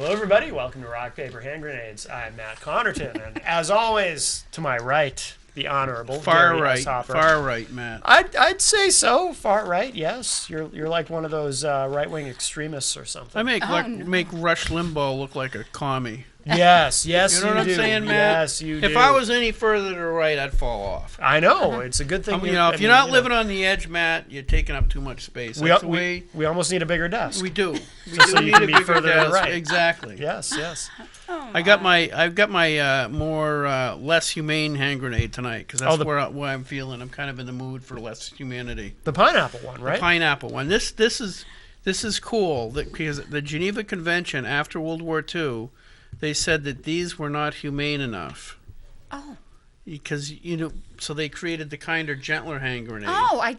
Hello, everybody. Welcome to Rock, Paper, Hand Grenades. I'm Matt Connarton, and as always, to my right, the Honorable Far Gary right, S. Hopper. far right, Matt. I'd say so. Far right, yes. You're like one of those right-wing extremists or something. I make Rush Limbaugh look like a commie. Yes, You know what I'm do. saying, Matt? Yes, you do. If I was any further to the right, I'd fall off. I know. It's a good thing. If you're not living on the edge, Matt, you're taking up too much space. That's the way we almost need a bigger desk. we do. So you can be further to the right. Exactly. Yes. I've got my more less humane hand grenade tonight because that's where I'm feeling. I'm kind of in the mood for less humanity. The pineapple one, right? The pineapple one. This is cool because the Geneva Convention after World War II, they said that these were not humane enough. Oh. Because so they created the kinder, gentler hand grenade. Wow.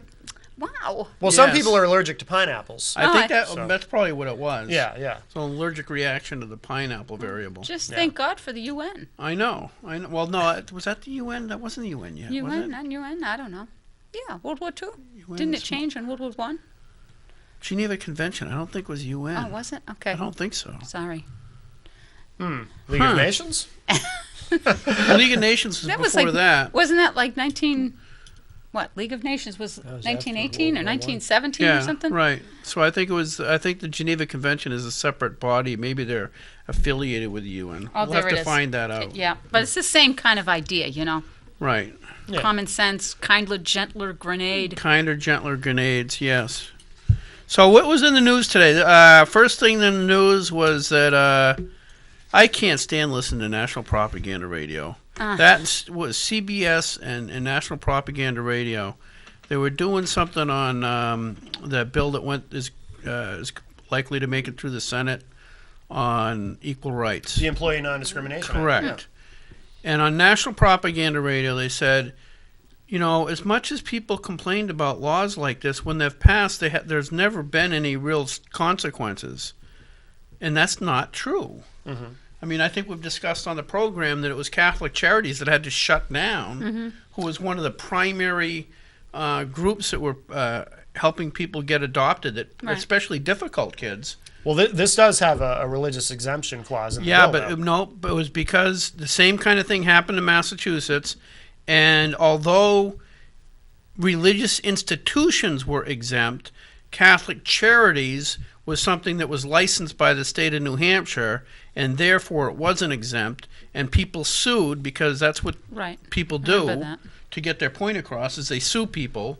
Well, Yes. some people are allergic to pineapples. I think that's probably what it was. Yeah. So an allergic reaction to the pineapple variable. Just thank God for the UN. I know. Well, no, was that the UN? That wasn't the UN yet, was UN, it? not UN, I don't know. Yeah, World War II. UN Didn't it is- change in World War I? Geneva Convention. I don't think it was UN. Oh, was it? Okay. I don't think so. Sorry. League of Nations? The League of Nations was That was before like, that. wasn't that like League of Nations was was after 1918 or World War I. 1917 Yeah, or something? right. So I think the Geneva Convention is a separate body. Maybe they're affiliated with the UN. Oh, we'll there have it to is. find that out. Yeah, but it's the same kind of idea, Right. Yeah. Common sense, kinder, gentler grenade. Kinder, gentler grenades, yes. So what was in the news today? First thing in the news was that I can't stand listening to national propaganda radio. That was CBS and National Propaganda Radio. They were doing something on the bill that is likely to make it through the Senate on equal rights. The Employee Non-Discrimination Act. Correct. Yeah. And on National Propaganda Radio, they said, as much as people complained about laws like this, when they've passed, there's never been any real consequences. And that's not true. Mm-hmm. I mean, I think we've discussed on the program that it was Catholic Charities that had to shut down, who was one of the primary groups that were helping people get adopted, Right. especially difficult kids. Well, this does have a religious exemption clause in the bill, though. But it was because the same kind of thing happened in Massachusetts, and although religious institutions were exempt, Catholic Charities was something that was licensed by the state of New Hampshire, and therefore it wasn't exempt, and people sued because that's what Right. people I remember do that. to get their point across, is they sue people,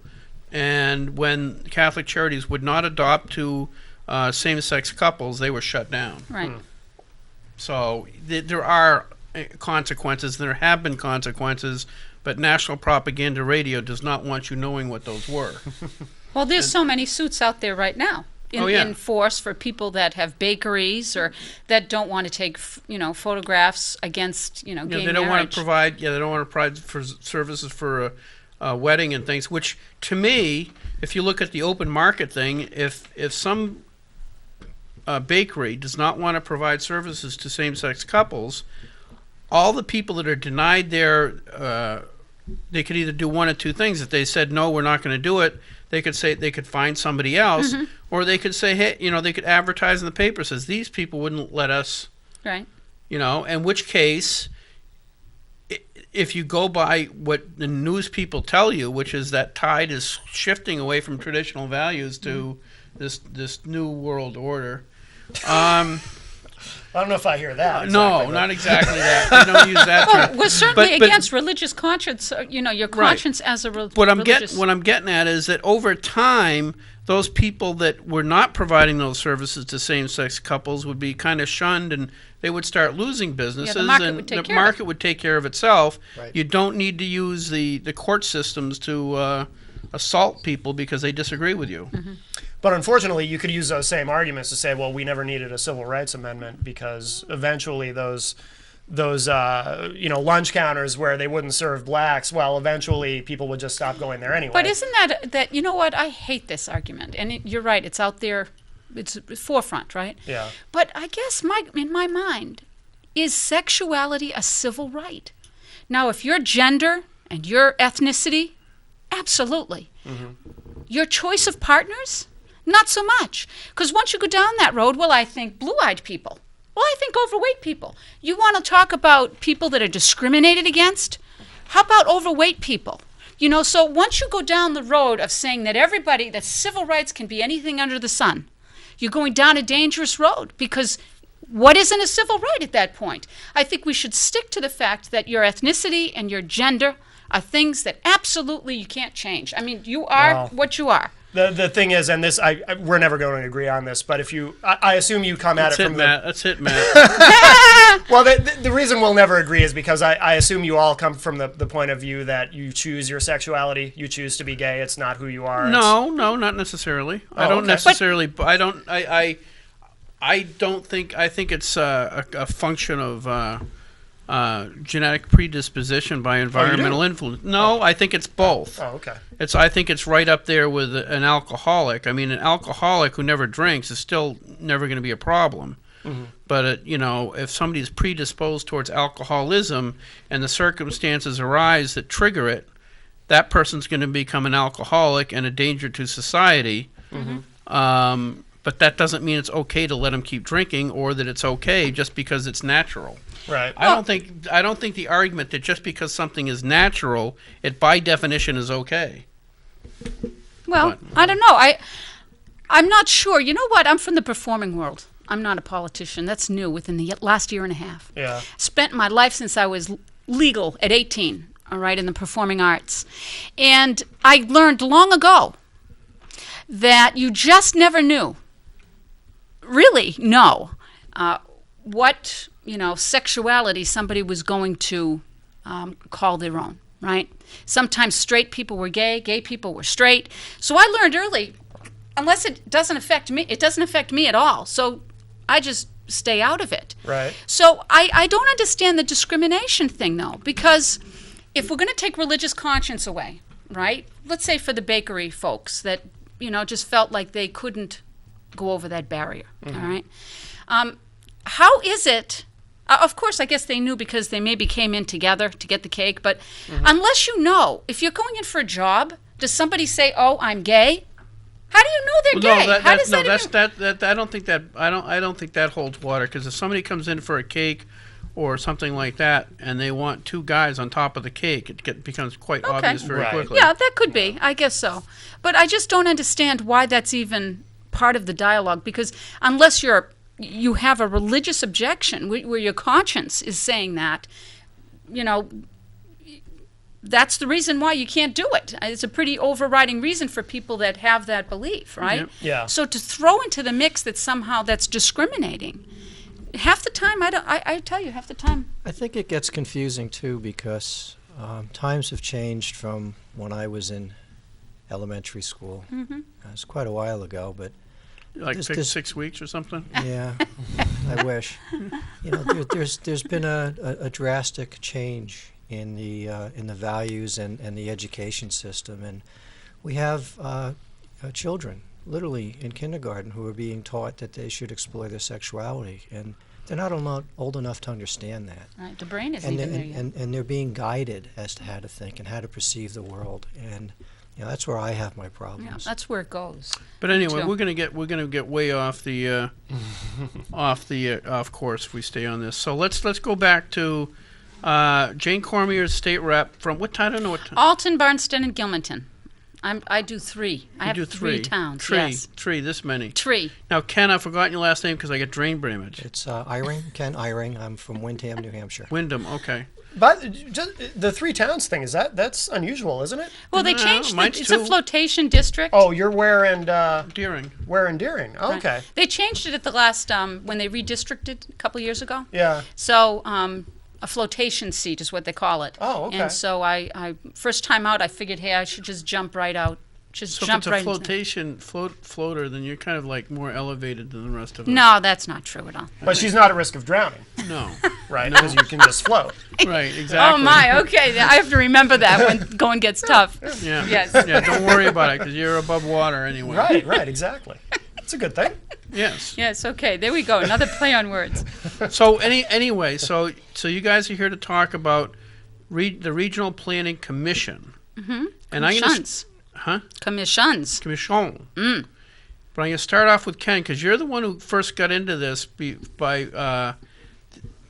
and when Catholic Charities would not adopt to same-sex couples, they were shut down. Right. So there are consequences, there have been consequences, but National Propaganda Radio does not want you knowing what those were. Well, there's so many suits out there right now in force for people that have bakeries or that don't want to take, photographs against, gay They don't want marriage. to provide. They don't want to provide for services for a wedding and things. Which, to me, if you look at the open market thing, if some bakery does not want to provide services to same-sex couples, all the people that are denied they could either do one of two things. If they said no, we're not going to do it, they could find somebody else, or they could say, hey, they could advertise in the paper says these people wouldn't let us. Right. In which case, if you go by what the news people tell you, which is that tide is shifting away from traditional values to this new world order. I don't know if I hear that. No, not exactly that. They don't use that term. Well, we're certainly But- against religious conscience, your conscience as a religious... What I'm getting at is that over time, those people that were not providing those services to same-sex couples would be kind of shunned, and they would start losing businesses, market and would take the care of market it. would take care of itself. Right. You don't need to use the court systems to assault people because they disagree with you. But unfortunately, you could use those same arguments to say, well, we never needed a civil rights amendment because eventually those lunch counters where they wouldn't serve blacks, well, eventually people would just stop going there anyway. But isn't that you know what? I hate this argument. And you're right. It's out there. It's forefront, right? Yeah. But I guess in my mind, is sexuality a civil right? Now, if your gender and your ethnicity, absolutely. Your choice of partners, not so much. Because once you go down that road, well, I think blue-eyed people. Well, I think overweight people. You want to talk about people that are discriminated against? How about overweight people? So once you go down the road of saying that civil rights can be anything under the sun, you're going down a dangerous road, because what isn't a civil right at that point? I think we should stick to the fact that your ethnicity and your gender are things that absolutely you can't change. I mean, you are what you are. The thing is, and this, we're never going to agree on this, but I assume you come at it from That's it, Matt. Well, the reason we'll never agree is because I assume you all come from the point of view that you choose your sexuality, you choose to be gay, it's not who you are. No, not necessarily. I don't necessarily. I don't think. I think it's a function of genetic predisposition by environmental influence. No, I think it's both. Oh, okay. I think it's right up there with an alcoholic. I mean, an alcoholic who never drinks is still never going to be a problem. Mm-hmm. But if somebody is predisposed towards alcoholism and the circumstances arise that trigger it, that person's going to become an alcoholic and a danger to society. Mm-hmm. But that doesn't mean it's okay to let them keep drinking, or that it's okay just because it's natural. Right. I don't think the argument that just because something is natural, it by definition is okay. Well, I don't know. I'm not sure. You know what? I'm from the performing world. I'm not a politician. That's new within the last year and a half. Yeah. Spent my life since I was legal at 18, all right, in the performing arts. And I learned long ago that you just never knew, really know, what, sexuality somebody was going to call their own, right? Sometimes straight people were gay people were straight. So I learned early, unless it doesn't affect me at all. So I just stay out of it. Right. So I don't understand the discrimination thing, though, because if we're going to take religious conscience away, right? Let's say for the bakery folks that, just felt like they couldn't go over that barrier, mm-hmm. all right? How is it, of course, I guess they knew because they maybe came in together to get the cake, but mm-hmm. unless if you're going in for a job, does somebody say, "Oh, I'm gay"? How do you know they're gay? I don't think that holds water, because if somebody comes in for a cake or something like that and they want two guys on top of the cake, it becomes quite obvious very quickly. Yeah, that could be. I guess so. But I just don't understand why that's even part of the dialogue, because unless you have a religious objection where your conscience is saying that, that's the reason why you can't do it. It's a pretty overriding reason for people that have that belief, right? Yep. Yeah. So to throw into the mix that somehow that's discriminating, half the time, I tell you, half the time. I think it gets confusing, too, because times have changed from when I was in elementary school. Mm-hmm. It was quite a while ago, but... Like 6 weeks or something? Yeah, I wish. There's been a drastic change in the values and the education system, and we have children, literally in kindergarten, who are being taught that they should explore their sexuality, and they're not old enough to understand that. Right, the brain isn't even there yet. And they're being guided as to how to think and how to perceive the world, and that's where I have my problems. Yeah, that's where it goes. But anyway, we're gonna get way off the off course if we stay on this. So let's go back to Jane Cormier's state rep from what town? I don't know what town. Alton, Barnston, and Gilmanton. I do three. I have three towns. Yes. Three. This many. Three. Now, Ken, I've forgotten your last name because I get brain damage. It's Eyring, Ken Eyring. I'm from Windham, New Hampshire. Wyndham. Okay. But just the three towns thing, that's unusual, isn't it? Well, they changed it's a flotation district. Oh, you're Ware and Deering. Ware and Deering. Oh, okay. Right. They changed it at the last when they redistricted a couple years ago. Yeah. So a flotation seat is what they call it. Oh, okay. And so I first time out, I figured, hey, I should just jump right out. So if it's a flotation floater, then you're kind of like more elevated than the rest of us. No, that's not true at all. But she's not at risk of drowning. No. Right, because you can just float. Right, exactly. Oh, my, okay. I have to remember that when going gets tough. Yeah. Yes. Yeah, don't worry about it, because you're above water anyway. Right, exactly. That's a good thing. Yes. Yes, okay. There we go. Another play on words. So anyway, so you guys are here to talk about the Regional Planning Commission. Mm-hmm. And Commissions. Huh? Commissions. Commission. But I'm going to start off with Ken, because you're the one who first got into this by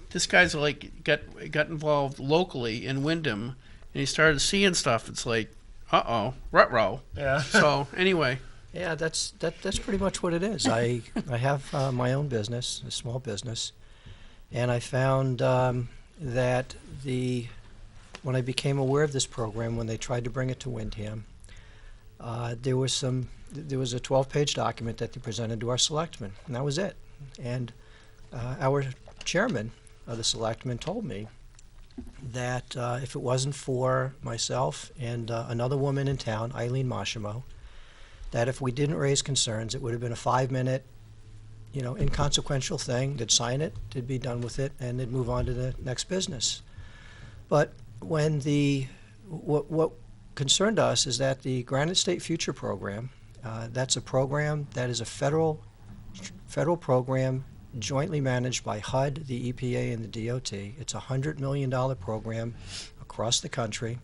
this guy's like got involved locally in Wyndham, and he started seeing stuff. It's like, ruh-roh. Yeah. So anyway. Yeah, that's pretty much what it is. I have my own business, a small business, and I found that when I became aware of this program, when they tried to bring it to Windham, there was a 12-page document that they presented to our selectmen, and that was it. And our chairman of the selectmen told me that if it wasn't for myself and another woman in town, Eileen Mashimo, that if we didn't raise concerns, it would have been a 5-minute, inconsequential thing. They'd sign it, they'd be done with it, and they'd move on to the next business. But when what concerned us is that the Granite State Future Program, that's a program that is a federal program jointly managed by HUD, the EPA, and the DOT. It's a $100 million program across the country.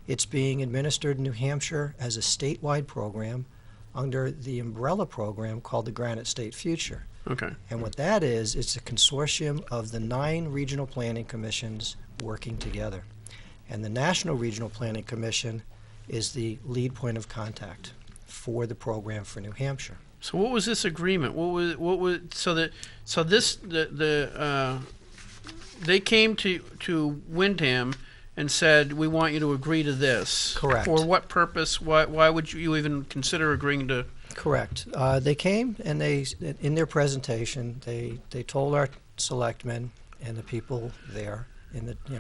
It's being administered in New Hampshire as a statewide program under the umbrella program called the Granite State Future. Okay. And what that is, it's a consortium of the 9 regional planning commissions working together. And the National Regional Planning Commission is the lead point of contact for the program for New Hampshire. So what was this agreement? They came to Windham and said, we want you to agree to this. Correct. For what purpose? Why would you even consider agreeing to? Correct. They came and in their presentation, they told our selectmen and the people there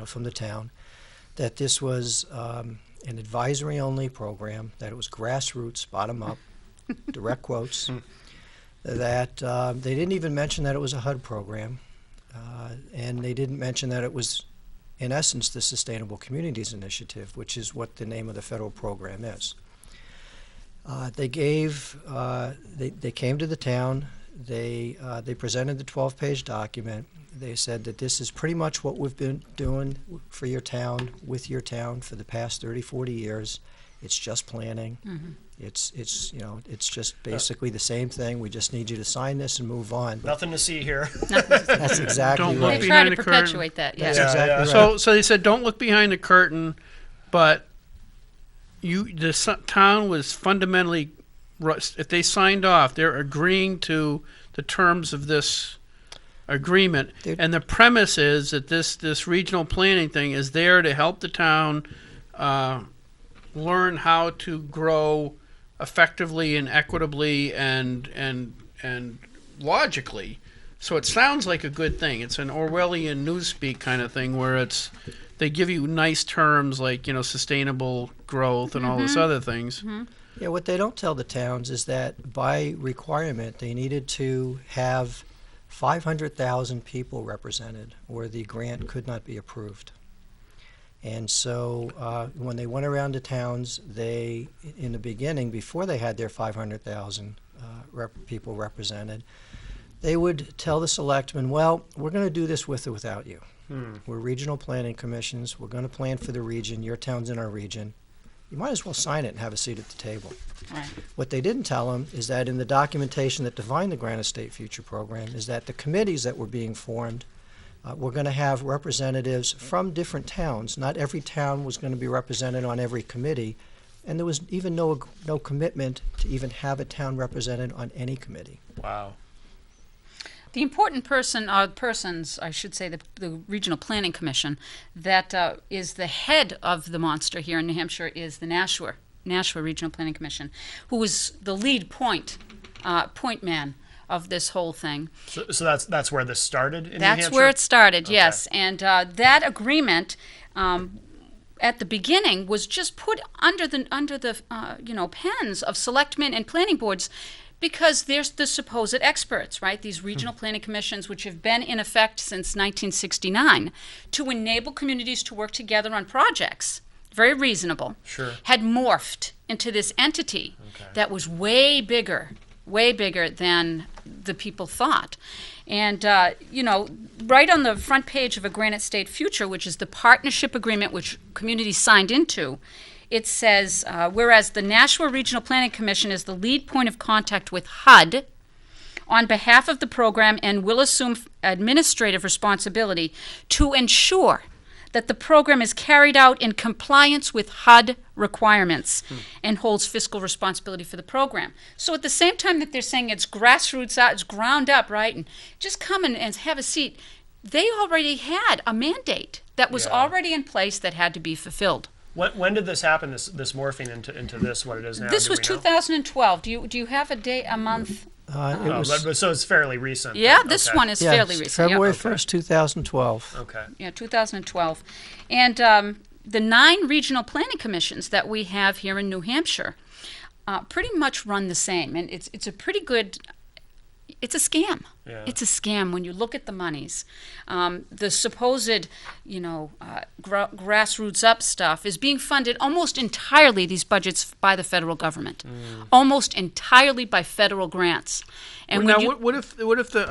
from the town that this was an advisory-only program, that it was grassroots, bottom-up, direct quotes, that they didn't even mention that it was a HUD program, and they didn't mention that it was, in essence, the Sustainable Communities Initiative, which is what the name of the federal program is. They came to the town. They presented the 12-page document. They said that this is pretty much what we've been doing for your town, with your town, for the past 30, 40 years. It's just planning. Mm-hmm. It's just basically the same thing. We just need you to sign this and move on. Nothing to see here. That's exactly Don't right. look They try behind to the perpetuate that. That's Yeah. exactly Yeah. right. So they said, don't look behind the curtain, but the town was fundamentally, if they signed off, they're agreeing to the terms of this agreement. And the premise is that this regional planning thing is there to help the town learn how to grow effectively and equitably and logically. So it sounds like a good thing. It's an Orwellian newspeak kind of thing where they give you nice terms like, sustainable growth and all those other things. Mm-hmm. Yeah, what they don't tell the towns is that by requirement they needed to have 500,000 people represented, or the grant could not be approved. And so when they went around to towns, in the beginning, before they had their 500,000 people represented, they would tell the selectmen, well, we're going to do this with or without you. We're regional planning commissions. We're going to plan for the region. Your town's in our region. You might as well sign it and have a seat at the table. Right. What they didn't tell them is that in the documentation that defined the Granite State Future Program is that the committees that were being formed were going to have representatives from different towns. Not every town was going to be represented on every committee, and there was even no commitment to even have a town represented on any committee. Wow. The important persons, I should say, the Regional Planning Commission, that is the head of the monster here in New Hampshire, is the Nashua Regional Planning Commission, who was the lead point man of this whole thing. So that's where this started in New That's Hampshire? where it started, Okay. yes. And that agreement at the beginning was just put under the pens of selectmen and planning boards, because there's the supposed experts, right? These regional planning commissions, which have been in effect since 1969, to enable communities to work together on projects, very reasonable, Sure. had morphed into this entity that was way bigger than the people thought. And, right on the front page of a Granite State Future, which is the partnership agreement which communities signed into, it says, whereas the Nashua Regional Planning Commission is the lead point of contact with HUD on behalf of the program and will assume administrative responsibility to ensure that the program is carried out in compliance with HUD requirements and holds fiscal responsibility for the program. So at the same time that they're saying it's grassroots out, it's ground up, right, and just come and have a seat, they already had a mandate that was already in place that had to be fulfilled. When did this happen, this morphing into this, what it is now? This was 2012. Do you have a day, a month? So it's fairly recent. Yeah, this Okay. one is fairly recent. February Yeah. 1st, 2012. Okay. Yeah, 2012. And the 9 regional planning commissions that we have here in New Hampshire pretty much run the same. And it's a pretty good, it's a scam. Yeah. It's a scam when you look at the monies. The supposed, grassroots up stuff is being funded almost entirely, these budgets, by the federal government. Almost entirely by federal grants. And Now, when you, what if the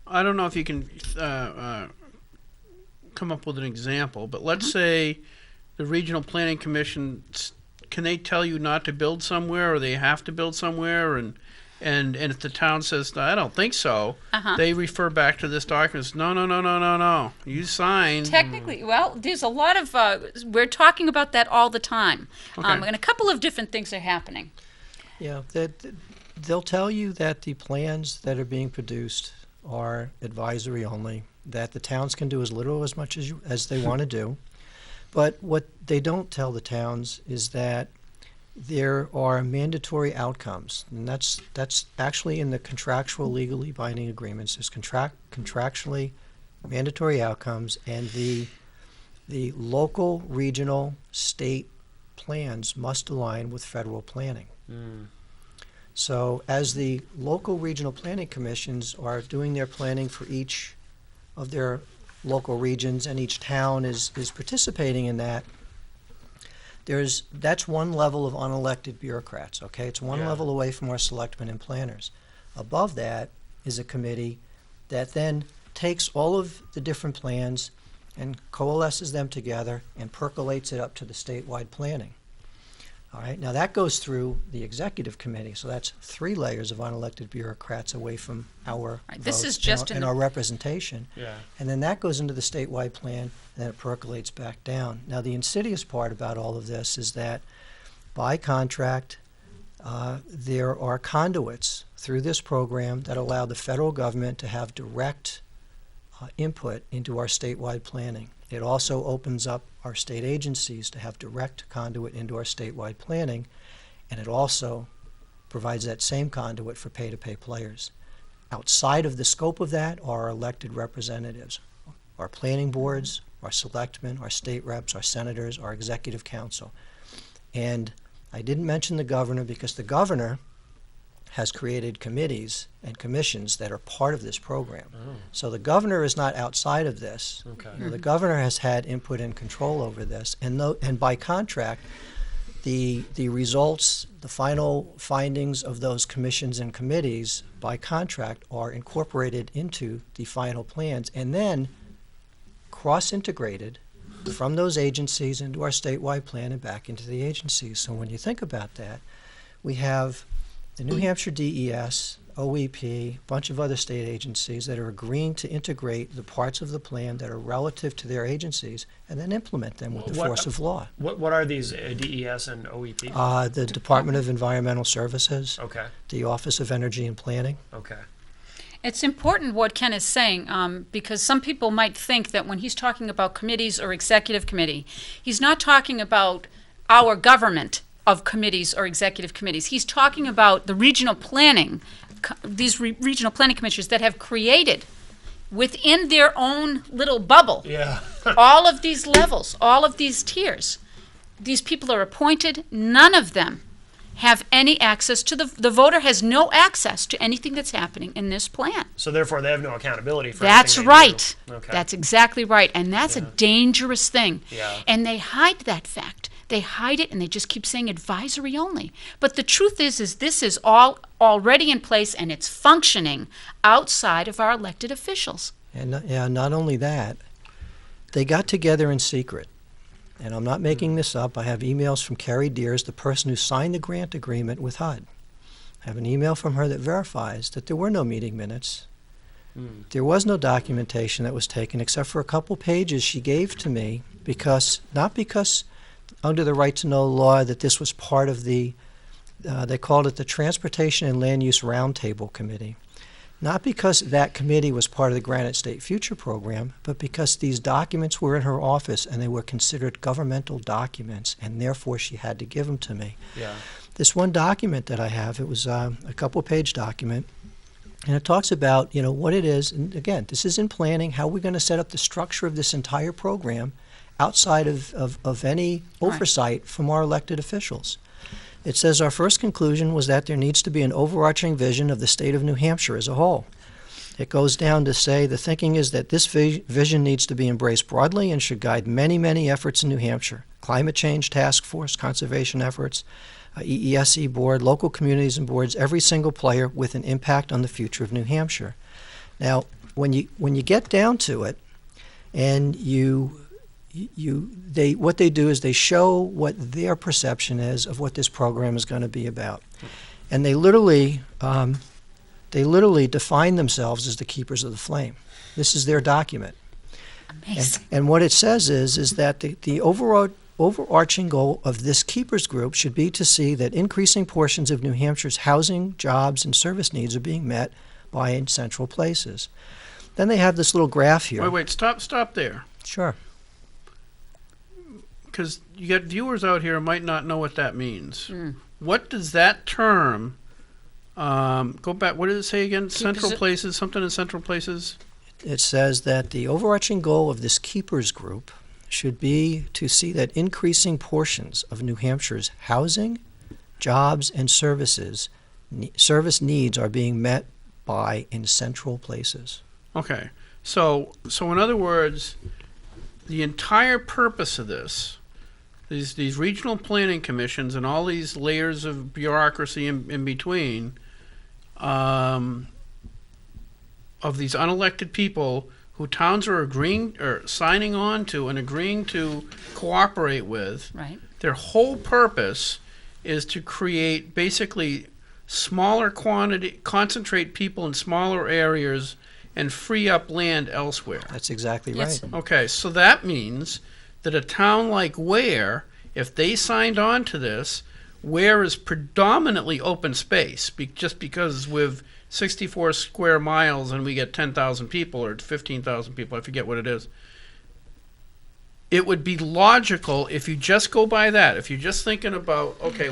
I don't know if you can come up with an example, but let's say the regional planning commission, can they tell you not to build somewhere, or they have to build somewhere, and if the town says, no, I don't think so, they refer back to this document. No. You signed. technically, well, there's a lot of, we're talking about that all the time. Okay. And a couple of different things are happening. Yeah, they'll tell you that the plans that are being produced are advisory only, that the towns can do as little or as much as they want to do. But what they don't tell the towns is that there are mandatory outcomes, and that's actually in the contractual legally binding agreements. There's contractually mandatory outcomes, and the local, regional, state plans must align with federal planning. So as the local regional planning commissions are doing their planning for each of their local regions, and each town is participating in that, that's one level of unelected bureaucrats, okay? It's one level away from our selectmen and planners. Above that is a committee that then takes all of the different plans and coalesces them together and percolates it up to the statewide planning. All right, now that goes through the executive committee, so that's 3 layers of unelected bureaucrats away from our This votes is just and our representation. Yeah. And then that goes into the statewide plan, and then it percolates back down. Now, the insidious part about all of this is that by contract, there are conduits through this program that allow the federal government to have direct input into our statewide planning. It also opens up our state agencies to have direct conduit into our statewide planning, and it also provides that same conduit for pay-to-pay players. Outside of the scope of that are our elected representatives, our planning boards, our selectmen, our state reps, our senators, our executive council. And I didn't mention the governor because the governor has created committees and commissions that are part of this program. So the governor is not outside of this. Okay. You know, the governor has had input and control over this, and by contract, the results, the final findings of those commissions and committees by contract are incorporated into the final plans and then cross-integrated from those agencies into our statewide plan and back into the agencies. So when you think about that, we have the New Hampshire DES, OEP, a bunch of other state agencies that are agreeing to integrate the parts of the plan that are relative to their agencies and then implement them with the force of law. What are these DES and OEP? The Department of Environmental Services, Okay. the Office of Energy and Planning. Okay. It's important what Ken is saying, because some people might think that when he's talking about committees or executive committee, he's not talking about our government of committees or executive committees. He's talking about the regional planning, these regional planning commissioners that have created within their own little bubble Yeah. all of these levels, all of these tiers. These people are appointed. None of them have any access to the voter has no access to anything that's happening in this plan. So therefore, they have no accountability for That's anything they right. do. Okay. That's exactly right. And that's a dangerous thing. Yeah. And they hide that fact. They hide it and they just keep saying advisory only. But the truth is this is all already in place and it's functioning outside of our elected officials. And not only that, they got together in secret. and I'm not making this up, I have emails from Carrie Deers, the person who signed the grant agreement with HUD. I have an email from her that verifies that there were no meeting minutes. There was no documentation that was taken except for a couple pages she gave to me not because under the right to know law that this was part of the, they called it the Transportation and Land Use Roundtable Committee. Not because that committee was part of the Granite State Future Program, but because these documents were in her office and they were considered governmental documents, and therefore she had to give them to me. Yeah. This one document that I have, it was a couple-page document, and it talks about, what it is. And again, this is in planning, how we're going to set up the structure of this entire program outside of any oversight from our elected officials. It says our first conclusion was that there needs to be an overarching vision of the state of New Hampshire as a whole. It goes down to say the thinking is that this vision needs to be embraced broadly and should guide many, many efforts in New Hampshire. Climate change task force, conservation efforts, EESC board, local communities and boards, every single player with an impact on the future of New Hampshire. Now, when you get down to it, and what they do is they show what their perception is of what this program is going to be about, and they literally define themselves as the keepers of the flame. This is their document. Amazing. And what it says is that the overarching goal of this keepers group should be to see that increasing portions of New Hampshire's housing, jobs, and service needs are being met by central places. Then they have this little graph here. Wait, stop there. Sure. Because you got viewers out here who might not know what that means. What does that term, go back, what did it say again? Central places, something in central places? It says that the overarching goal of this keepers group should be to see that increasing portions of New Hampshire's housing, jobs, and service needs are being met by in central places. Okay. So in other words, the entire purpose of this, these regional planning commissions and all these layers of bureaucracy in between, of these unelected people who towns are agreeing or signing on to and agreeing to cooperate with, Right. their whole purpose is to create basically smaller quantity, concentrate people in smaller areas and free up land elsewhere. That's exactly Yes. right. Okay, so that means that a town like Ware, if they signed on to this, Ware is predominantly open space, just because with 64 square miles and we get 10,000 people or 15,000 people, I forget what it is. It would be logical if you just go by that. If you're just thinking about, okay,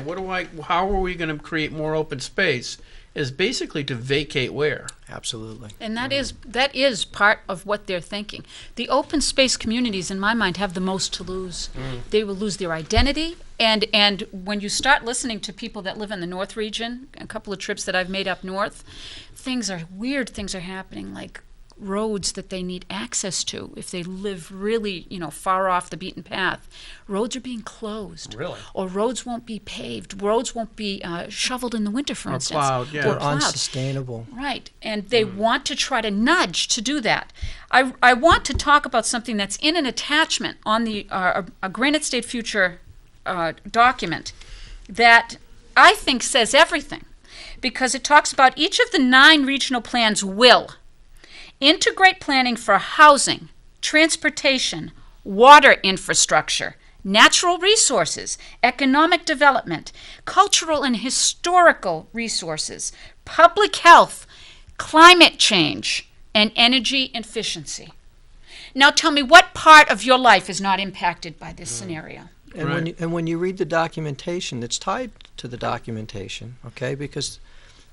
how are we going to create more open space, is basically to vacate Ware. Absolutely. And that is part of what they're thinking. The open space communities, in my mind, have the most to lose. They will lose their identity, and when you start listening to people that live in the North region, a couple of trips that I've made up north, weird things are happening, like roads that they need access to if they live really, far off the beaten path. Roads are being closed. Really? Or roads won't be paved. Roads won't be shoveled in the winter, for Or instance. plowed, yeah. Or plowed. unsustainable. Right, and they want to try to nudge to do that. I want to talk about something that's in an attachment on the a Granite State Future document that I think says everything, because it talks about each of the 9 regional plans will integrate planning for housing, transportation, water infrastructure, natural resources, economic development, cultural and historical resources, public health, climate change, and energy efficiency. Now tell me, what part of your life is not impacted by this scenario? And when you read the documentation, it's tied to the documentation, okay? Because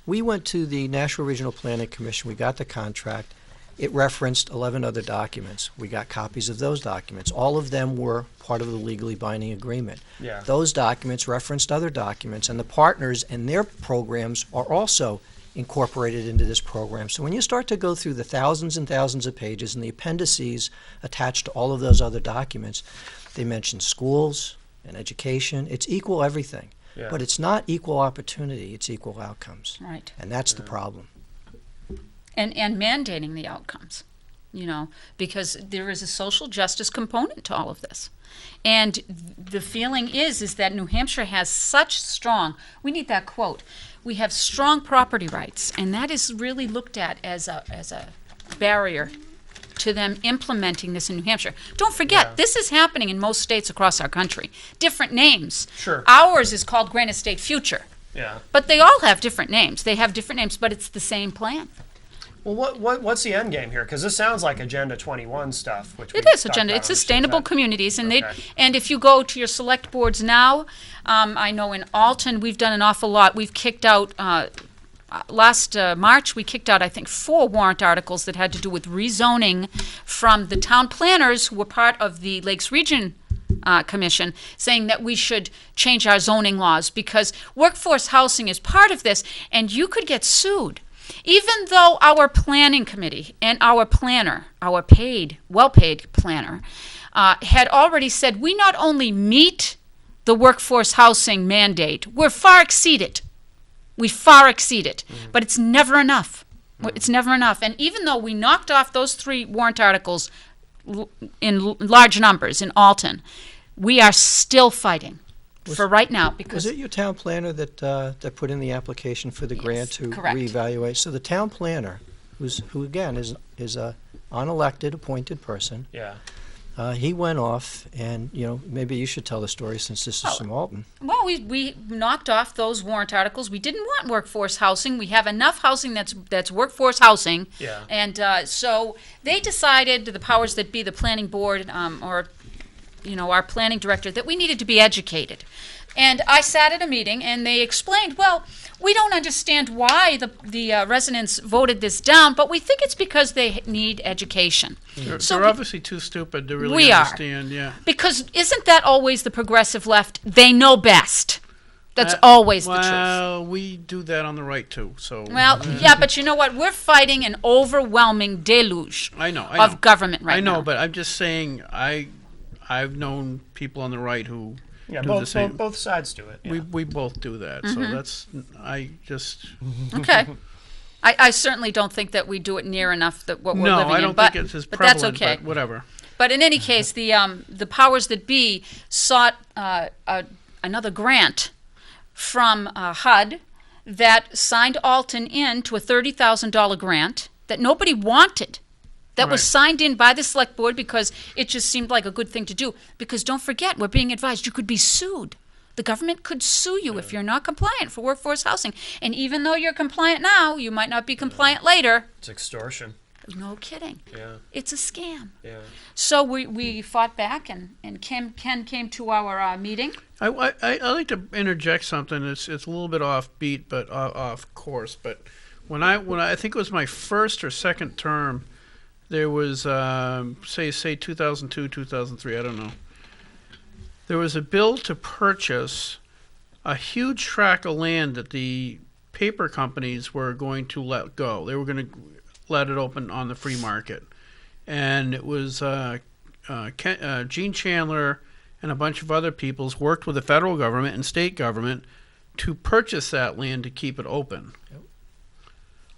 we went to the National Regional Planning Commission, we got the contract. It referenced 11 other documents. We got copies of those documents. All of them were part of the legally binding agreement. Yeah. Those documents referenced other documents, and the partners and their programs are also incorporated into this program. So when you start to go through the thousands and thousands of pages and the appendices attached to all of those other documents, they mention schools and education. It's equal everything. Yeah. But it's not equal opportunity, it's equal outcomes. Right. And that's the problem. And mandating the outcomes. because there is a social justice component to all of this. And the feeling is that New Hampshire has such strong, we need that quote, we have strong property rights, and that is really looked at as a barrier to them implementing this in New Hampshire. Don't forget, this is happening in most states across our country. Different names. Sure. Ours is called Granite State Future. Yeah. But they all have different names. They have different names, but it's the same plan. Well, what's the end game here? Because this sounds like Agenda 21 stuff. Which It we is talked agenda. about It's on the sustainable chat. communities, and Okay. and if you go to your select boards now, I know in Alton we've done an awful lot. We've kicked out. Last March, we kicked out, I think, 4 warrant articles that had to do with rezoning from the town planners who were part of the Lakes Region Commission, saying that we should change our zoning laws because workforce housing is part of this, and you could get sued. Even though our planning committee and our planner, our well-paid planner, had already said we not only meet the workforce housing mandate, we far exceed it, but it's never enough. It's never enough. And even though we knocked off those 3 warrant articles in large numbers in Alton, we are still fighting for right now. Because Was it your town planner that put in the application for the grant to correct. reevaluate? So the town planner, who again is a unelected, appointed person, Yeah. he went off, and maybe you should tell the story since this is from Alton. Well, we knocked off those warrant articles. We didn't want workforce housing. We have enough housing that's workforce housing. Yeah. And so they decided, the powers that be, the planning board, or our planning director, that we needed to be educated. And I sat at a meeting, and they explained, well, we don't understand why the residents voted this down, but we think it's because they need education. They're obviously too stupid to really We are. understand. Yeah. Because isn't that always the progressive left? They know best. That's always the truth. Well, we do that on the right too. So. Well, yeah, but you know what? We're fighting an overwhelming deluge I know. of government right now. I know, but I'm just saying I've known people on the right who Yeah, do the same. both sides do it. Yeah. We both do that. So that's Okay. I certainly don't think that we do it near enough that what we're no, living I in. don't But, think it's as but prevalent. that's okay. But whatever. But in any case, the powers that be sought another grant from HUD that signed Alton in to a $30,000 grant that nobody wanted. That was Right. signed in by the select board because it just seemed like a good thing to do. Because don't forget, we're being advised you could be sued. The government could sue you if you're not compliant for workforce housing. And even though you're compliant now, you might not be compliant later. It's extortion. No kidding. Yeah. It's a scam. Yeah. So we fought back, and Ken came to our meeting. I like to interject something. It's a little bit off beat, but off course. But when I think it was my first or second term, there was say 2002, 2003. I don't know. There was a bill to purchase a huge tract of land that the paper companies were going to let go. They were going to let it open on the free market, and it was Gene Chandler and a bunch of other peoples worked with the federal government and state government to purchase that land to keep it open. Yep.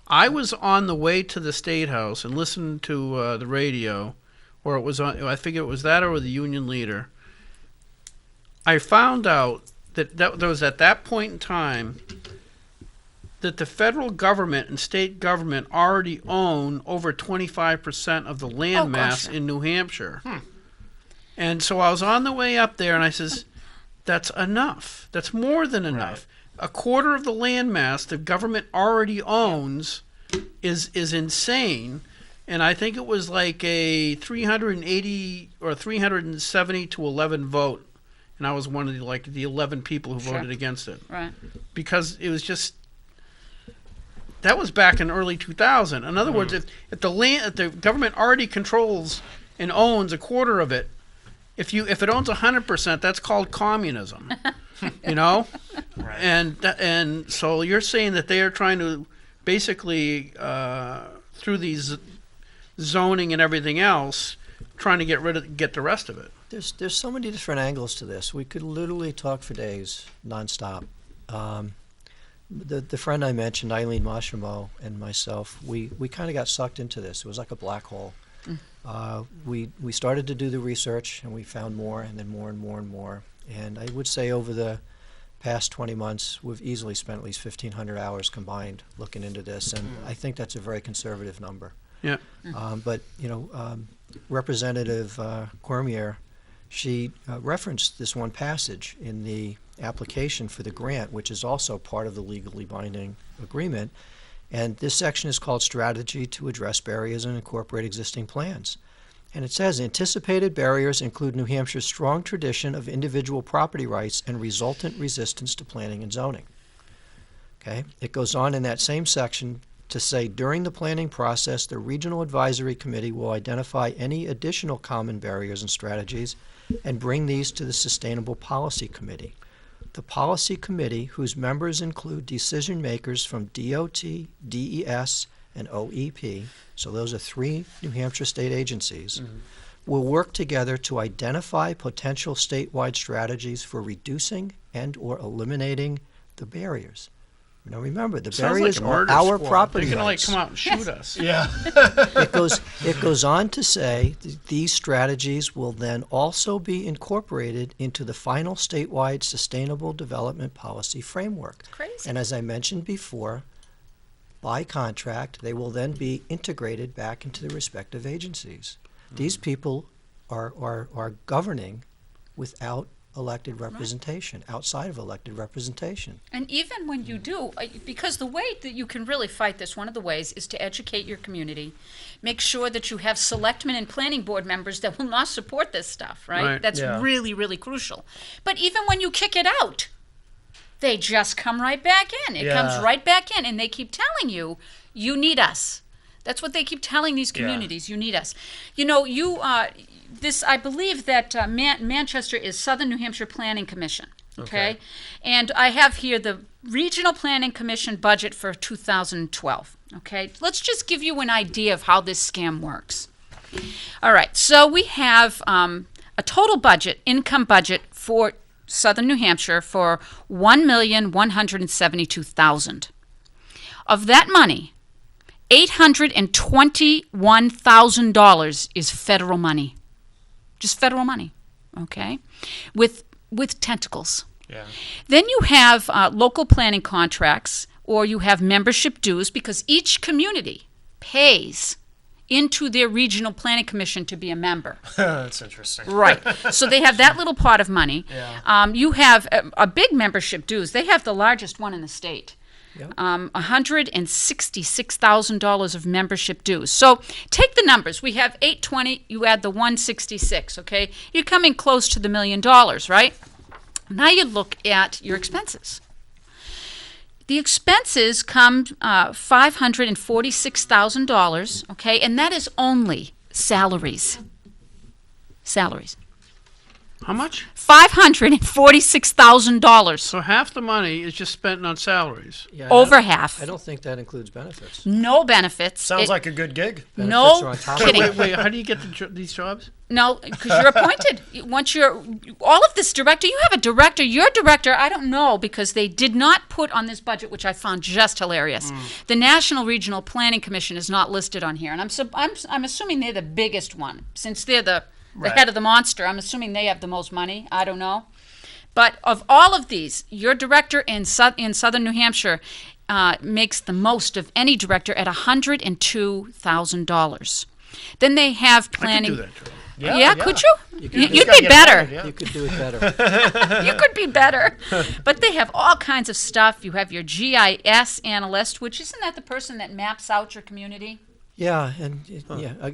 I was on the way to the State House and listened to the radio, or it was on, I think it was that or the Union Leader. I found out that there was at that point in time that the federal government and state government already own over 25% of the land mass in New Hampshire. And so I was on the way up there, and I says, that's enough. That's more than enough. Right. A quarter of the land mass the government already owns is insane. And I think it was like a 380 or 370 to 11 vote. And I was one of the 11 people who voted against it. Right. Because it was just... That was back in early 2000. In other words, if the government already controls and owns a quarter of it, if it owns 100%, that's called communism. You know? Right. And so you're saying that they are trying to basically through these zoning and everything else, trying to get the rest of it. There's so many different angles to this. We could literally talk for days, nonstop. The friend I mentioned, Eileen Maschermo, and myself, we kind of got sucked into this. It was like a black hole. We started to do the research, and we found more, and then more and more and more. And I would say over the past 20 months, we've easily spent at least 1,500 hours combined looking into this, and I think that's a very conservative number. Yeah. But, Representative Cormier, she referenced this one passage in the application for the grant, which is also part of the legally binding agreement. And this section is called Strategy to Address Barriers and Incorporate Existing Plans. And it says, anticipated barriers include New Hampshire's strong tradition of individual property rights and resultant resistance to planning and zoning. Okay? It goes on in that same section to say, during the planning process, the Regional Advisory Committee will identify any additional common barriers and strategies and bring these to the Sustainable Policy Committee. The Policy Committee, whose members include decision makers from DOT, DES, and OEP, so those are 3 New Hampshire state agencies, will work together to identify potential statewide strategies for reducing and or eliminating the barriers. Now remember, the Sounds barriers like a are murder our squad. property They're gonna rights. come out and shoot us. Yeah. It goes on to say these strategies will then also be incorporated into the final statewide sustainable development policy framework. Crazy. And as I mentioned before, by contract, they will then be integrated back into the respective agencies. These people are governing without elected representation, outside of elected representation. And even when you do, because the way that you can really fight this, one of the ways is to educate your community, make sure that you have selectmen and planning board members that will not support this stuff, right? Right. That's Yeah. really, really crucial. But even when you kick it out, they just come right back in. It comes Yeah. right back in, and they keep telling you, you need us. That's what they keep telling these Yeah. communities. You need us. I believe that Manchester is Southern New Hampshire Planning Commission. Okay? And I have here the Regional Planning Commission budget for 2012. Okay? Let's just give you an idea of how this scam works. All right. So we have a total budget, income budget for Southern New Hampshire for $1,172,000. Of that money, $821,000 is federal money. Just federal money, okay? With tentacles. Yeah. Then you have local planning contracts, or you have membership dues, because each community pays into their regional planning commission to be a member. That's interesting. Right. So they have that little pot of money. Yeah. You have a big membership dues. They have the largest one in the state. Yep. $166,000 of membership dues. So take the numbers. We have 820. You add the 166. Okay, you're coming close to the $1 million, right? Now you look at your expenses. The expenses come $546,000. Okay, and that is only salaries. Salaries. How much? $546,000. So half the money is just spent on salaries. Yeah, Over half. I don't think that includes benefits. No benefits. Sounds like a good gig. Benefits No are on top of kidding. it. Wait, how do you get these jobs? No, because you're appointed. Once you're all of this director, you have a director. Your director, I don't know, because they did not put on this budget, which I found just hilarious. The National Regional Planning Commission is not listed on here, and I'm assuming they're the biggest one, since they're the head of the monster. I'm assuming they have the most money. I don't know. But of all of these, your director in Southern New Hampshire makes the most of any director at $102,000. Then they have planning. I could do that job. Yeah, could you? could You'd do be gotta get better. appointed, yeah. You could do it better. You could be better. But they have all kinds of stuff. You have your GIS analyst, which isn't that the person that maps out your community? Yeah, and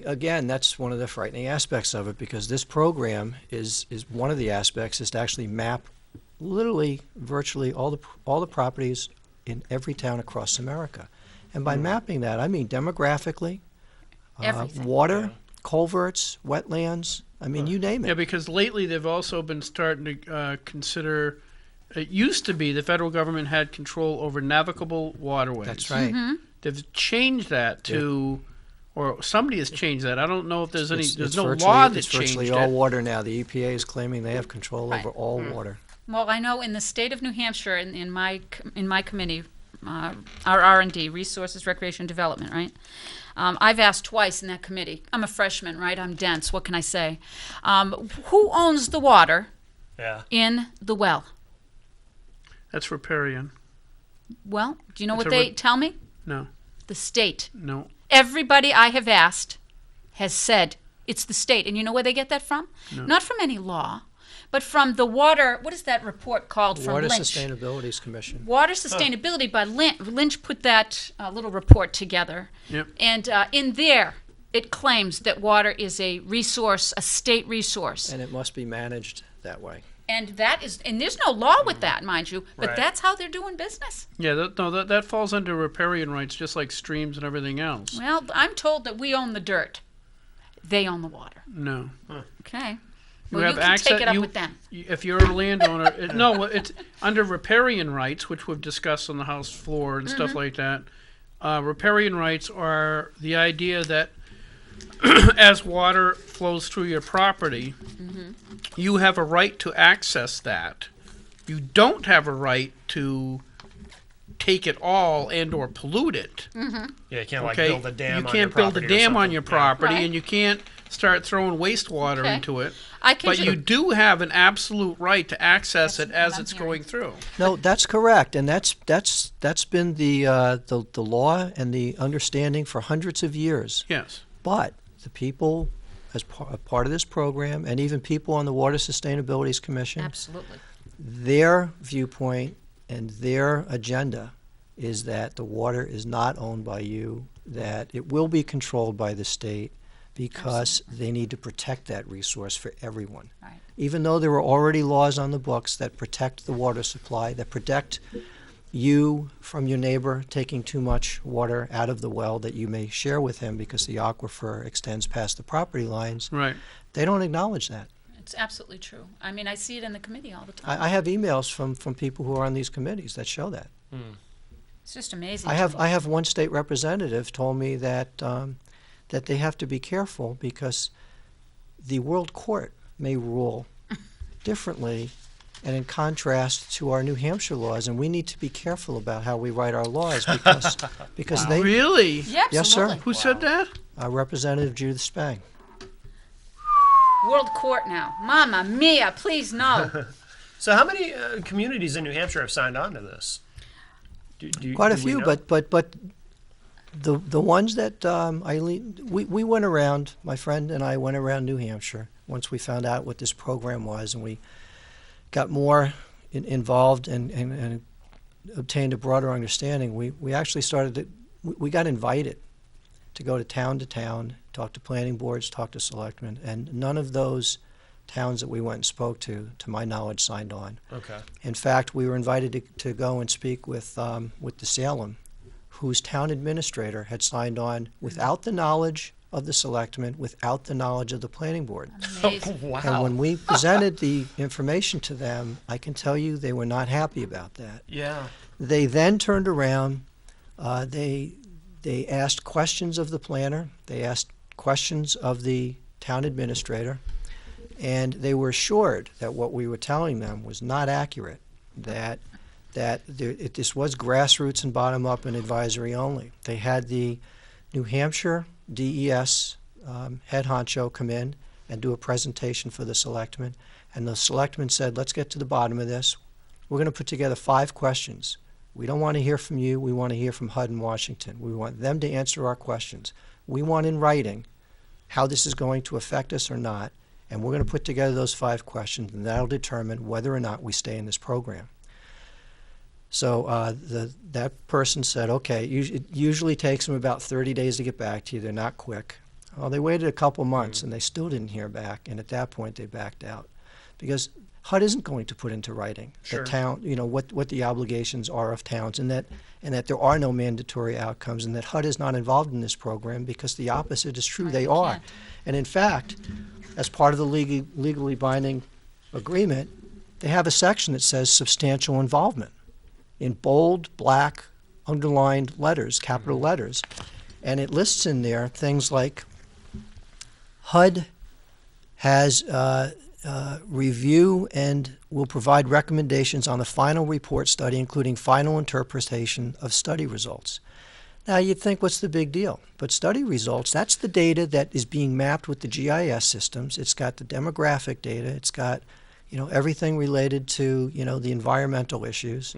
again, that's one of the frightening aspects of it, because this program is one of the aspects is to actually map literally virtually all the properties in every town across America. And by mapping that, I mean demographically, Everything. water, culverts, wetlands, I mean, you name Yeah, it. because lately they've also been starting to consider. It used to be the federal government had control over navigable waterways. That's right. Mm-hmm. They've changed that to, or somebody has changed that. I don't know if there's any. There's no virtually- law that it's changed virtually all it. water now. The EPA is claiming they have control Right. over all water. Well, I know in the state of New Hampshire, in my committee, our R&D, Resources, Recreation, Development, right? I've asked twice in that committee. I'm a freshman, right? I'm dense. What can I say? Who owns the water Yeah. in the well? That's riparian. Well, do you know It's what a they tell me? No, The state. no. Everybody I have asked has said it's the state. And you know where they get that from? No. Not from any law, but from the water, what is that report called from Water Lynch? Sustainability Commission. Water Sustainability by Lynch. Lynch put that little report together. Yep. And in there, it claims that water is a resource, a state resource. And it must be managed that way. And that is, and there's no law with that, mind you, but Right. that's how they're doing business. Yeah, that falls under riparian rights, just like streams and everything else. Well, I'm told that we own the dirt. They own the water. No. Okay. You Well, have you can access. take it up with them. If you're a landowner, no, it's under riparian rights, which we've discussed on the House floor and stuff like that. Riparian rights are the idea that as water flows through your property, you have a right to access that. You don't have a right to take it all and or pollute it. Yeah, you can't like Okay, build a dam. you on can't your build a property or dam on something. your Yeah. property, Right. and you can't start throwing wastewater Okay. into it. I can But you do have an absolute right to access it as what I'm it's hearing. going through. No, that's correct, and that's been the law and the understanding for hundreds of years. Yes. But the people, as part of this program, and even people on the Water Sustainability Commission, Absolutely. their viewpoint and their agenda is that the water is not owned by you, that it will be controlled by the state because they need to protect that resource for everyone. Right. Even though there are already laws on the books that protect the water supply, that protect you from your neighbor taking too much water out of the well that you may share with him because the aquifer extends past the property lines, Right. they don't acknowledge that. It's absolutely true. I mean, I see it in the committee all the time. I have emails from people who are on these committees that show that. It's just amazing. I to have me. I have one state representative told me that that they have to be careful because the World Court may rule differently and in contrast to our New Hampshire laws, and we need to be careful about how we write our laws because they Really? Yeah, Yes, sir. absolutely. Who said that? Representative Judith Spang. World Court now. Mamma mia, please no. So how many communities in New Hampshire have signed on to this? Quite a do we few, know? but the ones that we went around, my friend and I went around New Hampshire once we found out what this program was, and we got more involved and obtained a broader understanding. We actually we got invited to go to town, talk to planning boards, talk to selectmen, and none of those towns that we went and spoke to my knowledge, signed on. Okay. In fact, we were invited to go and speak with the Salem, whose town administrator had signed on without the knowledge of the selectmen, without the knowledge of the planning board. Amazing. Wow. And when we presented the information to them, I can tell you they were not happy about that. Yeah. They then turned around. They asked questions of the planner. They asked questions of the town administrator, and they were assured that what we were telling them was not accurate. That this was grassroots and bottom up and advisory only. They had the New Hampshire DES head honcho come in and do a presentation for the selectmen, and the selectmen said, "Let's get to the bottom of this. We're going to put together 5 questions. We don't want to hear from you. We want to hear from HUD in Washington. We want them to answer our questions. We want in writing how this is going to affect us or not, and we're going to put together those 5 questions, and that'll determine whether or not we stay in this program." So that person said, "Okay, it usually takes them about 30 days to get back to you. They're not quick." Well, they waited a couple months, and they still didn't hear back, and at that point they backed out because HUD isn't going to put into writing Sure. the town, what the obligations are of towns, and that there are no mandatory outcomes, and that HUD is not involved in this program because the opposite is true. Right, They you are, can't. and in fact, as part of the legally binding agreement, they have a section that says substantial involvement in bold, black, underlined letters, capital letters, and it lists in there things like HUD has review and will provide recommendations on the final report study, including final interpretation of study results. Now, you'd think, what's the big deal? But study results, that's the data that is being mapped with the GIS systems. It's got the demographic data. It's got, everything related to, the environmental issues.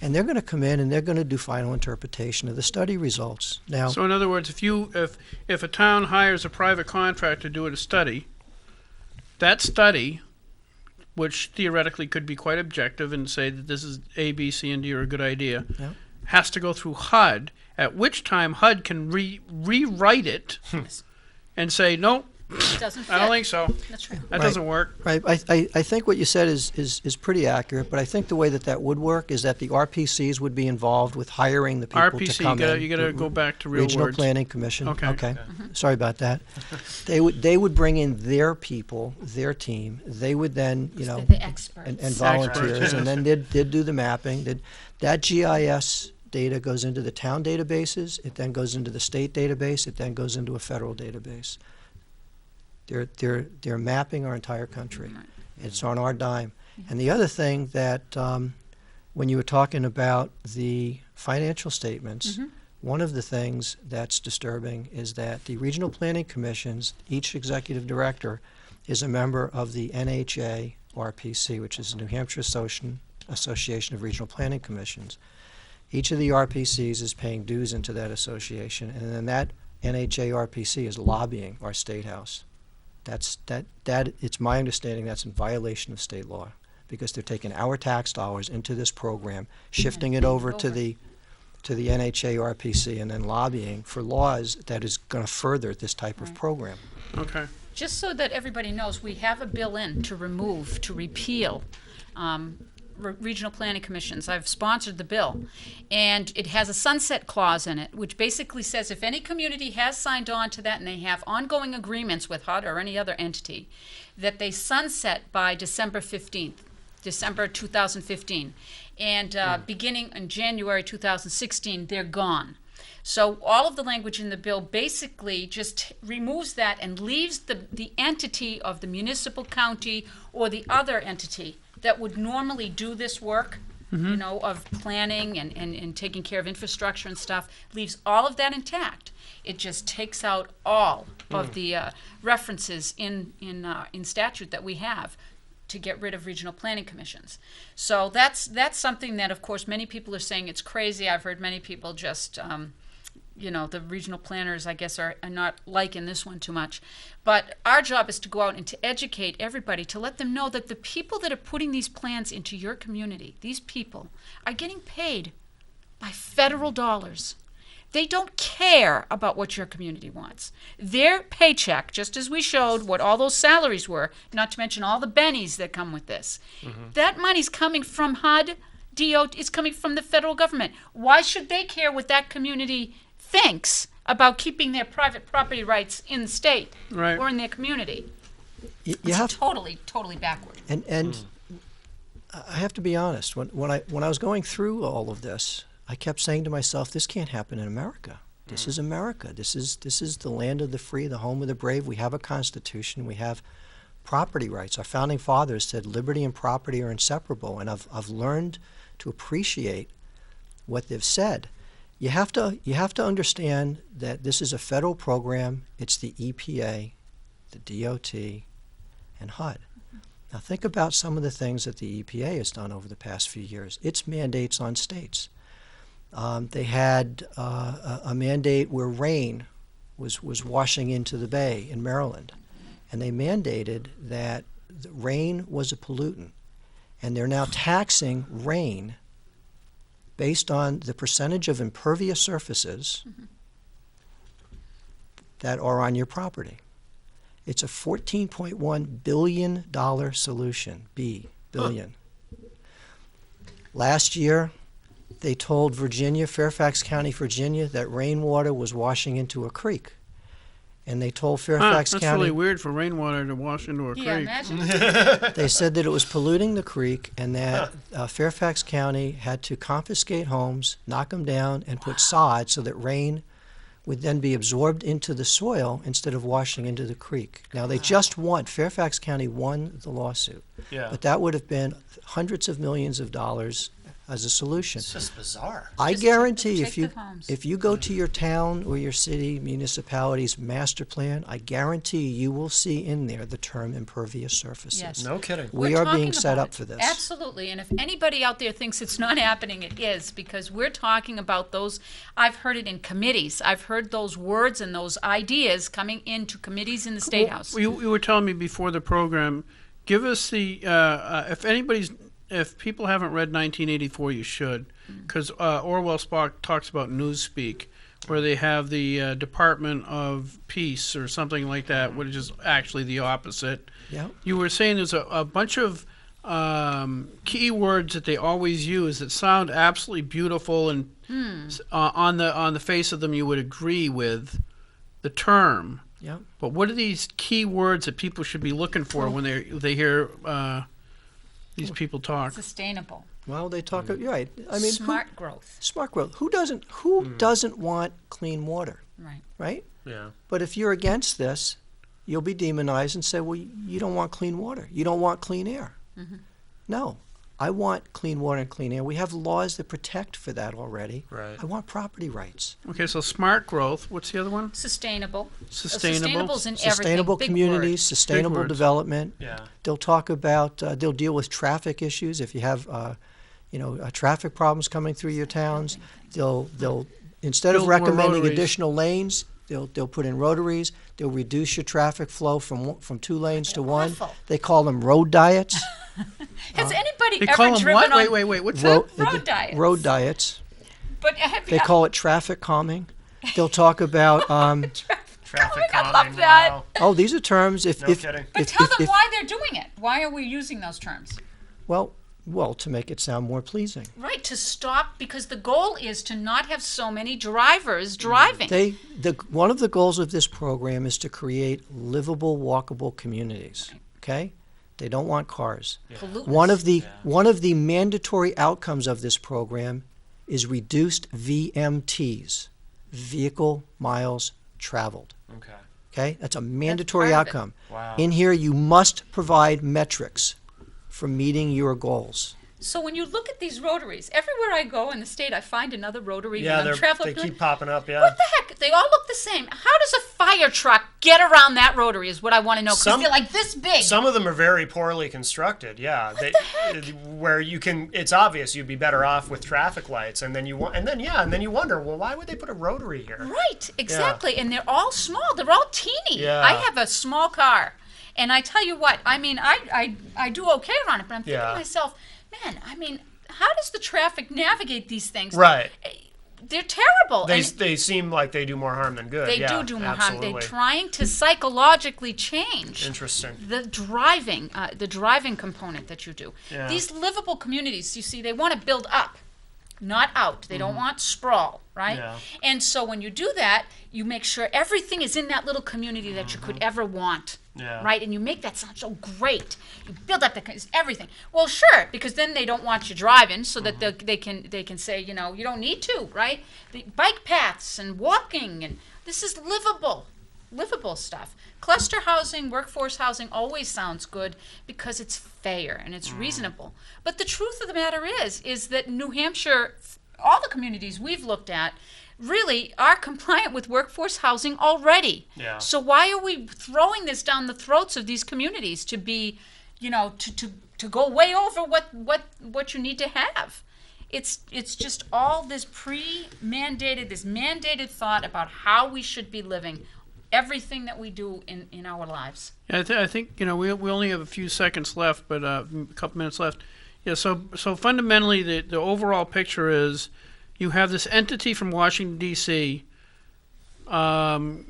And they're going to come in and they're going to do final interpretation of the study results. Now, So in other words, if a town hires a private contractor to do a study, that study, which theoretically could be quite objective and say that this is A, B, C, and D are a good idea, yeah. has to go through HUD, at which time HUD can rewrite it and say, no, It doesn't fit. I don't think so. That's right. That doesn't work. Right. I think what you said is pretty accurate, but I think the way that would work is that the RPCs would be involved with hiring the people to RPC, come in. you gotta go back to real Regional words. Planning Commission. Okay. Sorry about that. They would bring in their people, their team. They would then, They're the experts. and volunteers, yes. and then they'd do the mapping. That GIS data goes into the town databases. It then goes into the state database. It then goes into a federal database. They're mapping our entire country. It's on our dime. And the other thing that when you were talking about the financial statements, one of the things that's disturbing is that the regional planning commissions, each executive director is a member of the NHA RPC, which is the New Hampshire Association of Regional Planning Commissions. Each of the RPCs is paying dues into that association, and then that NHA RPC is lobbying our state house. It's my understanding that's in violation of state law, because they're taking our tax dollars into this program, shifting it over to the NHA RPC, and then lobbying for laws that is going to further this type of program. Okay. Just so that everybody knows, we have a bill in to repeal regional planning commissions. I've sponsored the bill, and it has a sunset clause in it, which basically says if any community has signed on to that and they have ongoing agreements with HUD or any other entity, that they sunset by December 15th, December 2015. And beginning in January 2016, they're gone. So all of the language in the bill basically just removes that and leaves the entity of the municipal, county, or the other entity that would normally do this work, of planning and taking care of infrastructure and stuff, leaves all of that intact. It just takes out all of the references in statute that we have to get rid of regional planning commissions. So that's something that, of course, many people are saying it's crazy. I've heard many people just the regional planners, I guess, are not liking this one too much. But our job is to go out and to educate everybody, to let them know that the people that are putting these plans into your community, these people, are getting paid by federal dollars. They don't care about what your community wants. Their paycheck, just as we showed what all those salaries were, not to mention all the bennies that come with this, that money's coming from HUD, DOT, it's coming from the federal government. Why should they care what that community thinks about keeping their private property rights in the state or in their community? It's totally backward. And I have to be honest. When I was going through all of this, I kept saying to myself, "This can't happen in America. This is America. This is the land of the free, the home of the brave. We have a constitution. We have property rights. Our founding fathers said liberty and property are inseparable, and I've learned to appreciate what they've said." You have to understand that this is a federal program. It's the EPA, the DOT, and HUD. Now think about some of the things that the EPA has done over the past few years. Its mandates on states. They had a mandate where rain was washing into the bay in Maryland, and they mandated that the rain was a pollutant, and they're now taxing rain based on the percentage of impervious surfaces that are on your property. It's a $14.1 billion solution, billion. Last year, they told Fairfax County, Virginia, that rainwater was washing into a creek. And they told Fairfax That's County... really weird for rainwater to wash into a creek. Imagine. They said that it was polluting the creek, and that Fairfax County had to confiscate homes, knock them down, and put sod so that rain would then be absorbed into the soil instead of washing into the creek. Now, they just won. Fairfax County won the lawsuit. Yeah. But that would have been hundreds of millions of dollars as a solution. It's just bizarre. I Just guarantee take if you the homes. if you go to your town or your city municipality's master plan, I guarantee you will see in there the term impervious surfaces. Yes. No kidding. We We're are being talking set about up it. for this. Absolutely. And if anybody out there thinks it's not happening, it is, because we're talking about those. I've heard it in committees. I've heard those words and those ideas coming into committees in the State House. You were telling me before the program, give us the, if people haven't read 1984, you should, because Orwell talks about newspeak, where they have the Department of Peace or something like that, which is actually the opposite. Yeah. You were saying there's a bunch of key words that they always use that sound absolutely beautiful, and on the face of them you would agree with the term. Yeah. But what are these key words that people should be looking for when they hear these people talk? Sustainable. Well, they talk. You're right. I mean, Smart growth. smart growth. Who doesn't want clean water, Right. right? Yeah. But if you're against this, you'll be demonized and say, well, you don't want clean water. You don't want clean air. No, I want clean water and clean air. We have laws that protect for that already. Right. I want property rights. Okay, so smart growth. What's the other one? Sustainable. Sustainable. Sustainable's in Sustainable everything. Big communities, word. sustainable words. development. Yeah. They'll talk about, they'll deal with traffic issues. If you have, traffic problems coming through your towns, they'll instead of Build more recommending rotaries. additional lanes, they'll put in rotaries. They'll reduce your traffic flow from 2 lanes to 1. Awful. They call them road diets. Has anybody They ever call them driven what? on? Wait. What's Ro- that? Road diets. Road diets. But have They call it traffic calming. They'll talk about. Traffic I love calming. that. Wow. Oh, these are terms. No kidding. But tell them why they're doing it. Why are we using those terms? Well, to make it sound more pleasing. Right, to stop, because the goal is to not have so many drivers driving. One of the goals of this program is to create livable, walkable communities. Okay, they don't want cars. Pollutants. One of the mandatory outcomes of this program is reduced VMTs, vehicle miles traveled. Okay. Okay, that's a mandatory part of it. outcome. Wow. In here, you must provide metrics for meeting your goals. So when you look at these rotaries, everywhere I go in the state, I find another rotary. Yeah, and I'm traveling. they keep popping up. Yeah. What the heck? They all look the same. How does a fire truck get around that rotary is what I want to know, because Some- they're like this big. Some of them are very poorly constructed. Yeah. Where you can, it's obvious you'd be better off with traffic lights, and then you wonder, well, why would they put a rotary here? Right, exactly. And they're all small. They're all teeny. Yeah. I have a small car. And I tell you what, I mean, I do okay around it, but I'm thinking Yeah. to myself, man, I mean, how does the traffic navigate these things? Right. They're terrible. They and seem like they do more harm than good. they Yeah, do more harm. absolutely. They're trying to psychologically change Interesting. the driving component that you do. Yeah. These livable communities, you see, they want to build up, not out. They don't want sprawl, right? Yeah. And so when you do that, you make sure everything is in that little community that you could ever want. Yeah. Right? And you make that sound so great. You build up everything. Well, sure, because then they don't want you driving, so that they can say, you don't need to, right? The bike paths and walking, and this is livable stuff. Cluster housing, workforce housing always sounds good because it's fair and it's reasonable. But the truth of the matter is that New Hampshire, all the communities we've looked at, really are compliant with workforce housing already. Yeah. So why are we throwing this down the throats of these communities to be, to go way over what you need to have? It's just all this mandated thought about how we should be living everything that we do in our lives. Yeah, I think we only have a few seconds left, but a couple minutes left. Yeah, so fundamentally the overall picture is you have this entity from Washington D.C. Going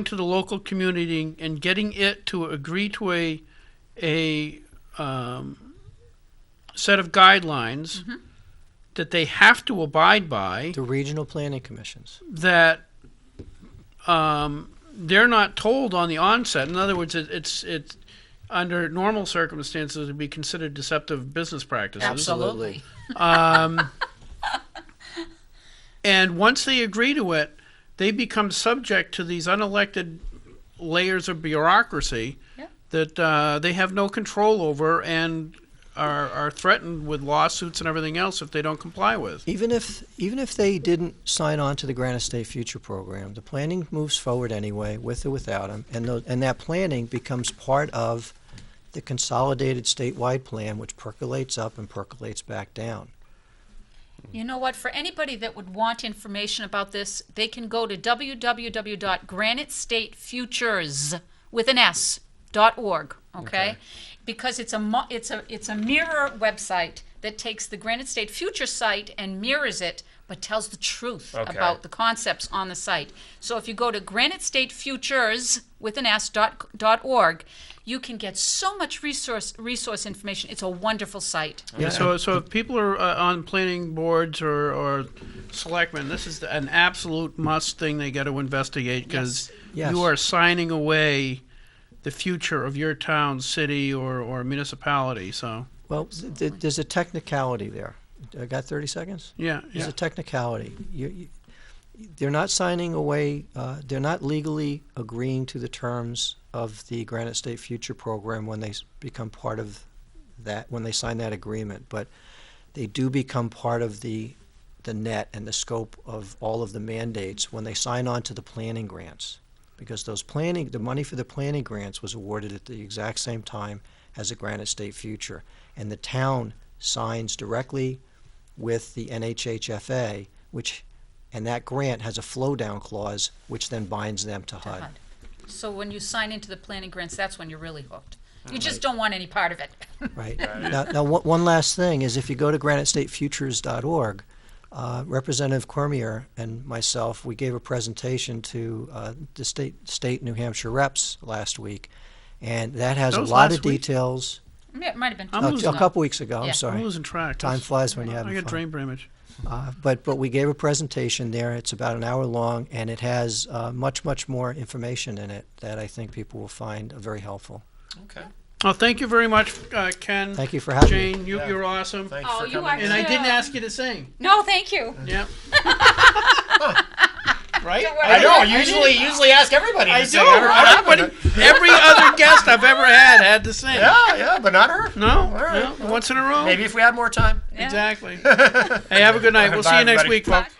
to the local community and getting it to agree to a set of guidelines that they have to abide by. The regional planning commissions. That they're not told on the onset. In other words, it's under normal circumstances it would be considered deceptive business practices. Absolutely. And once they agree to it, they become subject to these unelected layers of bureaucracy that they have no control over and are threatened with lawsuits and everything else if they don't comply with. Even if they didn't sign on to the Granite State Future Program, the planning moves forward anyway, with or without them, and that planning becomes part of the consolidated statewide plan, which percolates up and percolates back down. You know what? For anybody that would want information about this, they can go to www.granitestatefutures.org. Okay? Because it's a mirror website that takes the Granite State Future site and mirrors it, but tells the truth about the concepts on the site. So if you go to granitestateFutures.org, you can get so much resource information. It's a wonderful site. Yeah. So if people are on planning boards or selectmen, this is an absolute must thing they got to investigate, because you are signing away the future of your town, city, or municipality. So. Well, there's a technicality there. I got 30 seconds? Yeah. There's a technicality. They're not signing away, they're not legally agreeing to the terms of the Granite State Future Program when they become part of that, when they sign that agreement, but they do become part of the net and the scope of all of the mandates when they sign on to the planning grants. Because the money for the planning grants was awarded at the exact same time as the Granite State Future. And the town signs directly with the NHHFA, and that grant has a flow-down clause, which then binds them to HUD. So when you sign into the planning grants, that's when you're really hooked. You just don't want any part of it. Right. Now, one last thing is, if you go to granitestatefutures.org, Representative Cormier and myself, we gave a presentation to the state New Hampshire reps last week, and that has a lot of details. Yeah, it might have been A couple weeks ago. I'm sorry. I'm losing track. Time flies when you're having I fun. got brain damage. But we gave a presentation there. It's about an hour long, and it has much more information in it that I think people will find very helpful. Okay. Oh, thank you very much, Ken. Thank you for having me. Jane, you're awesome. Thanks Oh, for you coming. are And I didn't ask you to sing. No, thank you. Yeah. Right? I know. Usually ask everybody. I to sing. do. Every other guest I've ever had to sing. Yeah, but not her. No, All right. no, once in a row. Maybe if we had more time. Exactly. Hey, have a good night. We'll see you next everybody. week, folks.